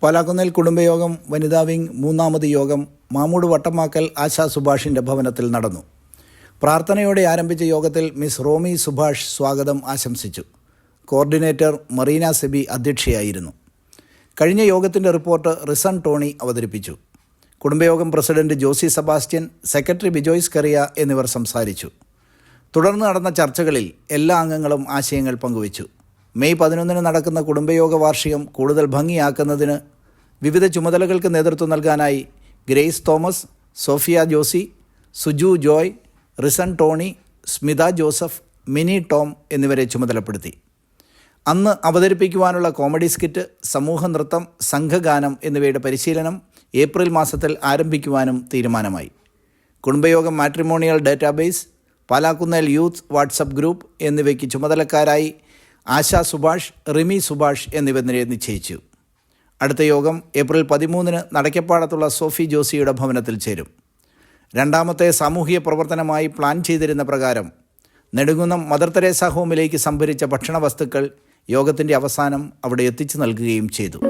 പാലാക്കുന്നേൽ കുടുംബയോഗം വനിതാ വിംഗ് മൂന്നാമത് യോഗം മാമൂട് വട്ടമാക്കൽ ആശാ സുഭാഷിൻ്റെ ഭവനത്തിൽ നടന്നു. പ്രാർത്ഥനയോടെ ആരംഭിച്ച യോഗത്തിൽ മിസ് റോമി സുഭാഷ് സ്വാഗതം ആശംസിച്ചു. കോർഡിനേറ്റർ മറീന സെബി അധ്യക്ഷയായിരുന്നു. കഴിഞ്ഞ യോഗത്തിൻ്റെ റിപ്പോർട്ട് റിസൺ ടോണി അവതരിപ്പിച്ചു. കുടുംബയോഗം പ്രസിഡന്റ് ജോസി സെബാസ്റ്റ്യൻ, സെക്രട്ടറി ബിജോയ്സ് കറിയ എന്നിവർ സംസാരിച്ചു. തുടർന്ന് നടന്ന ചർച്ചകളിൽ എല്ലാ അംഗങ്ങളും ആശയങ്ങൾ പങ്കുവച്ചു. മെയ് 11 നടക്കുന്ന കുടുംബയോഗ വാർഷികം കൂടുതൽ ഭംഗിയാക്കുന്നതിന് വിവിധ ചുമതലകൾക്ക് നേതൃത്വം നൽകാനായി ഗ്രേസ് തോമസ്, സോഫിയ ജോസി, സുജു ജോയ്, റിസൺ ടോണി, സ്മിത ജോസഫ്, മിനി ടോം എന്നിവരെ ചുമതലപ്പെടുത്തി. അന്ന് അവതരിപ്പിക്കുവാനുള്ള കോമഡി സ്കിറ്റ്, സമൂഹ നൃത്തം, സംഘഗാനം എന്നിവയുടെ പരിശീലനം ഏപ്രിൽ മാസത്തിൽ ആരംഭിക്കുവാനും തീരുമാനമായി. കുടുംബയോഗം matrimonial database, Palakkunnel youth WhatsApp group എന്നിവയ്ക്ക് ചുമതലക്കാരായി ആശാ സുഭാഷ്, റിമി സുഭാഷ് എന്നിവരെ നിശ്ചയിച്ചു. അടുത്ത യോഗം ഏപ്രിൽ 13 നടക്കപ്പാടത്തുള്ള സോഫി ജോസിയുടെ ഭവനത്തിൽ ചേരും. രണ്ടാമത്തെ സാമൂഹിക പ്രവർത്തനമായി പ്ലാൻ ചെയ്തിരുന്ന പ്രകാരം നെടുങ്കുന്നം മദർ തെരേസ ഹോമിലേക്ക് സംഭരിച്ച ഭക്ഷണ വസ്തുക്കൾ യോഗത്തിൻ്റെ അവസാനം അവിടെ എത്തിച്ചു നൽകുകയും ചെയ്തു.